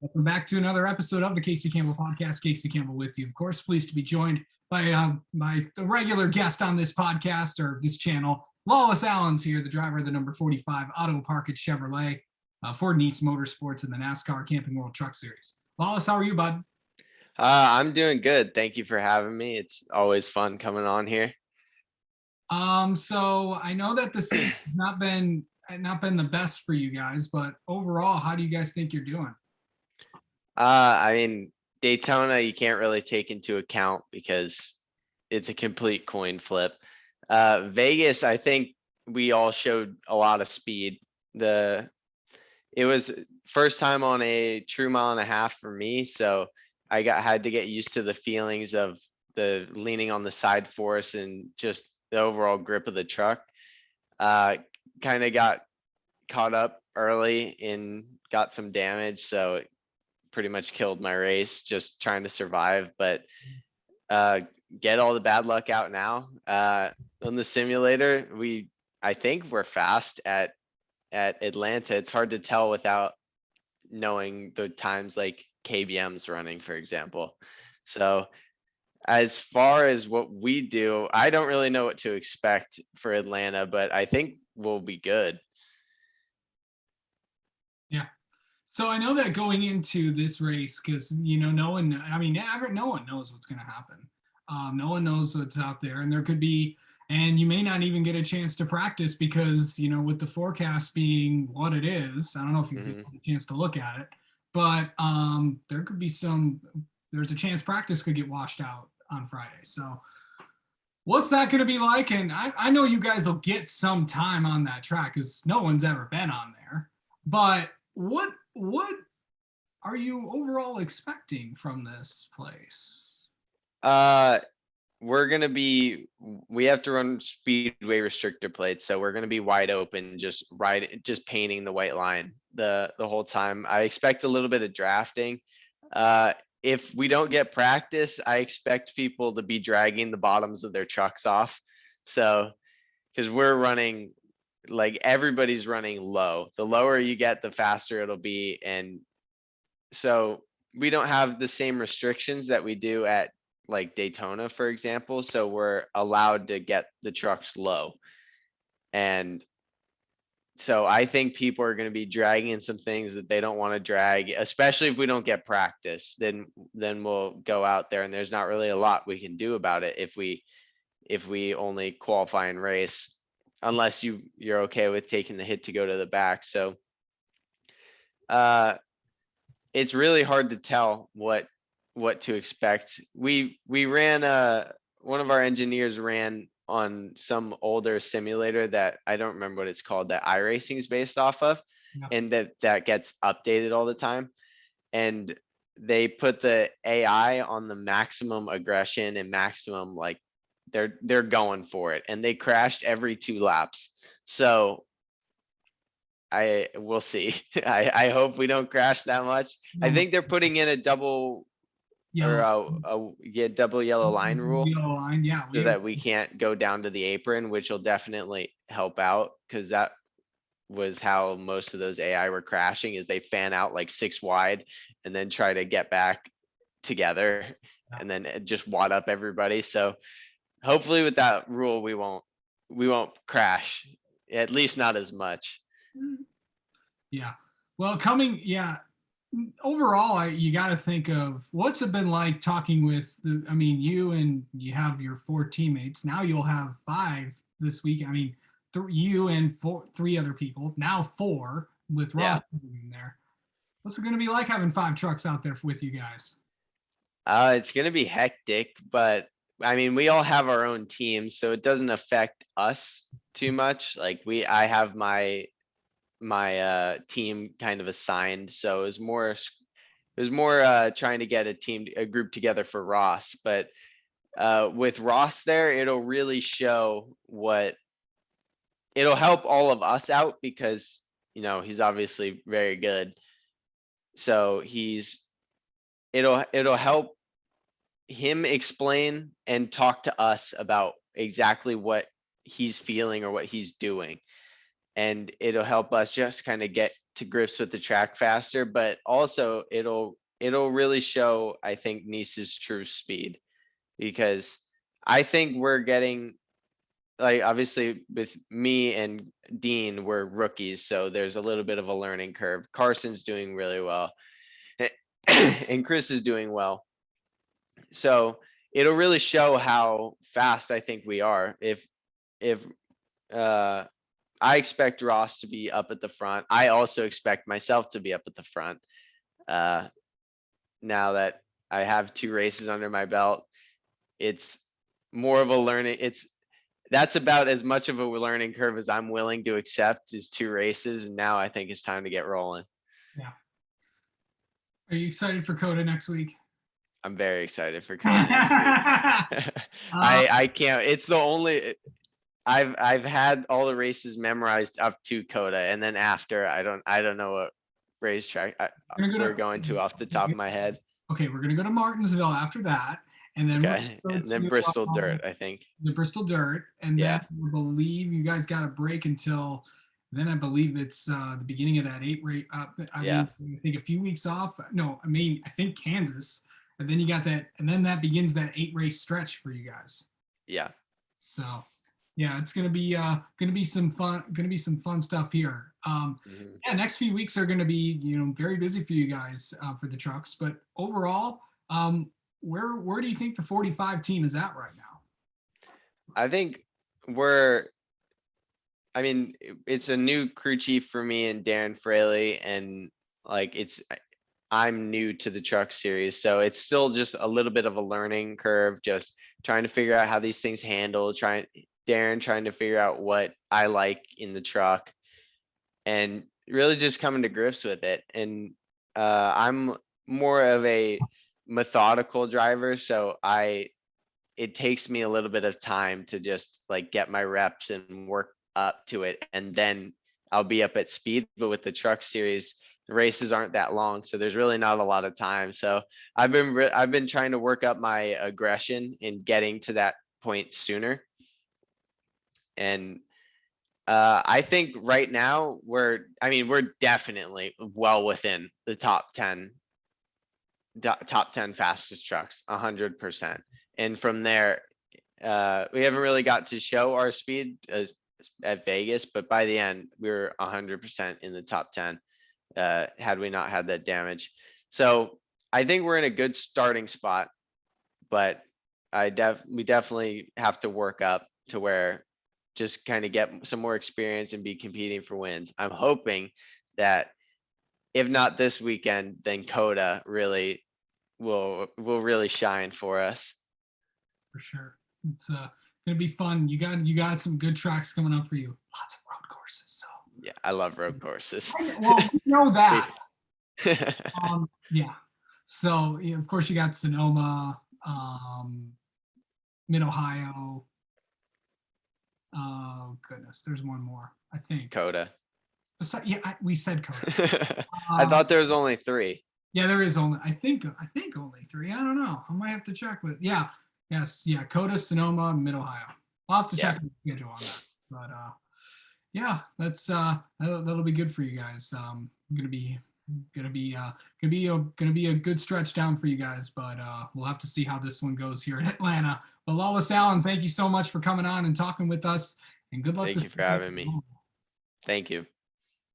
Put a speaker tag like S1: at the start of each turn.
S1: Welcome back to another episode of the Casey Campbell Podcast. Casey Campbell with you, of course. Pleased to be joined by the regular guest on this podcast or this channel. Lawless Alan's here, the driver of the number 45 Auto Park at Chevrolet, Ford Niece Motorsports, and the NASCAR Camping World Truck Series. Lawless, how are you, bud?
S2: I'm doing good. Thank you for having me. It's always fun coming on here.
S1: So I know that the season's not been the best for you guys, but overall, how do you guys think you're doing?
S2: I mean, Daytona, you can't really take into account because it's a complete coin flip. Vegas, I think we all showed a lot of speed. It was first time on a true mile and a half for me, so I had to get used to the feelings of the leaning on the side force and just the overall grip of the truck. Kind of got caught up early and got some damage, so it pretty much killed my race just trying to survive. But get all the bad luck out now. On the simulator, I think we're fast at Atlanta. It's hard to tell without knowing the times like KBM's running, for example. So as far as what we do, I don't really know what to expect for Atlanta, but I think we'll be good.
S1: Yeah. So I know that going into this race, because no one knows what's going to happen. No one knows what's out there, and there could be, and you may not even get a chance to practice because with the forecast being what it is. I don't know if you've had a chance to look at it, but there could be there's a chance practice could get washed out on Friday. So what's that going to be like? And I know you guys will get some time on that track because no one's ever been on there, but what are you overall expecting from this place?
S2: We have to run speedway restrictor plates, so we're gonna be wide open, just painting the white line the whole time. I expect a little bit of drafting. If we don't get practice, I expect people to be dragging the bottoms of their trucks off. So, because we're running, like, everybody's running low. The lower you get, the faster it'll be. And so we don't have the same restrictions that we do at like Daytona, for example. So we're allowed to get the trucks low. And so I think people are going to be dragging in some things that they don't want to drag, especially if we don't get practice. Then we'll go out there and there's not really a lot we can do about it if we only qualify and race, unless you're okay with taking the hit to go to the back. So it's really hard to tell what to expect. We ran one of our engineers ran on some older simulator that I don't remember what it's called, that iRacing is based off of.
S1: Yeah.
S2: And that gets updated all the time. And they put the AI on the maximum aggression and maximum, like, they're going for it, and they crashed every 2 laps. So we'll see. I hope we don't crash that much. I think they're putting in a double double yellow line rule,
S1: Yellow line, yeah.
S2: so that we can't go down to the apron, which will definitely help out, because that was how most of those AI were crashing, is they fan out like 6 wide and then try to get back together and then just wad up everybody. So hopefully with that rule, we won't crash, at least not as much.
S1: Yeah. Well, overall, you got to think of what's it been like talking with you have your 4 teammates. Now you'll have 5 this week. I mean, you and 3 other people, now 4 with Ross in there. What's it going to be like having 5 trucks out there with you guys?
S2: It's going to be hectic, but I mean, we all have our own teams, so it doesn't affect us too much. Like I have my team kind of assigned, so it was more trying to get a group together for Ross. But with Ross there, it'll really show it'll help all of us out, because he's obviously very good. So it'll help him explain and talk to us about exactly what he's feeling or what he's doing. And it'll help us just kind of to grips with the track faster, but also it'll really show, I think, Nice's true speed, because I think we're getting, like, obviously with me and Dean, we're rookies, so there's a little bit of a learning curve. Carson's doing really well. And Chris is doing well. So it'll really show how fast I think we are. If uh I expect Ross to be up at the front. I also expect myself to be up at the front. Uh now that I have 2 races under my belt, it's more of a learning. That's about as much of a learning curve as I'm willing to accept, is 2 races, and now I think it's time to get rolling.
S1: Yeah. Are you excited for Coda next week?
S2: I'm very excited for Coda next week. I can't. It's the only. I've had all the races memorized up to Coda, and then after I don't know what racetrack we're going to off the top of my head.
S1: Okay, we're gonna go to Martinsville after that, and then
S2: Okay, and then Bristol Dirt, I think.
S1: the Bristol Dirt, and
S2: Yeah.
S1: then I believe you guys got a break until then. I believe it's the beginning of that 8 race.
S2: Yeah.
S1: I think a few weeks off. No, I think Kansas, and then you got that, and then that begins that 8 race stretch for you guys.
S2: Yeah.
S1: So, yeah, it's gonna be some fun stuff here.
S2: Mhm.
S1: Yeah, next few weeks are gonna be very busy for you guys for the trucks, but overall, where do you think the 45 team is at right now?
S2: I think we're. I mean, it's a new crew chief for me and Darren Fraley, and like I'm new to the truck series, so it's still just a little bit of a learning curve, just trying to figure out how these things handle, Darren trying to figure out what I like in the truck, and really just coming to grips with it. And I'm more of a methodical driver, so it takes me a little bit of time to just like get my reps and work up to it, and then I'll be up at speed. But with the truck series, the races aren't that long, so there's really not a lot of time. So I've been trying to work up my aggression in getting to that point sooner. And I think right now we're definitely well within the top 10 fastest trucks, 100%. And from there, we haven't really got to show our speed at Vegas, but by the end, we were 100% in the top 10, had we not had that damage. So I think we're in a good starting spot, but we definitely have to work up to where just kind of get some more experience and be competing for wins. I'm hoping that if not this weekend, then Coda really will really shine for us.
S1: For sure, it's gonna be fun. You got some good tracks coming up for you. Lots of road courses. So
S2: Yeah, I love road courses.
S1: well, we know that. Yeah. So of course you got Sonoma, Mid Ohio. Oh goodness, there's one more. I think.
S2: Coda.
S1: Yeah, we said Coda.
S2: I thought there was only 3.
S1: Yeah, there is only. I think only 3. I don't know. I might have to check with. Yeah. Yes. Yeah. Coda, Sonoma, Mid Ohio. I'll have to check the schedule on that. But yeah, that's that'll be good for you guys. Gonna be a good stretch down for you guys. But we'll have to see how this one goes here in Atlanta. But Lawless Alan, thank you so much for coming on and talking with us. And good luck.
S2: Thank you for having me. Thank you.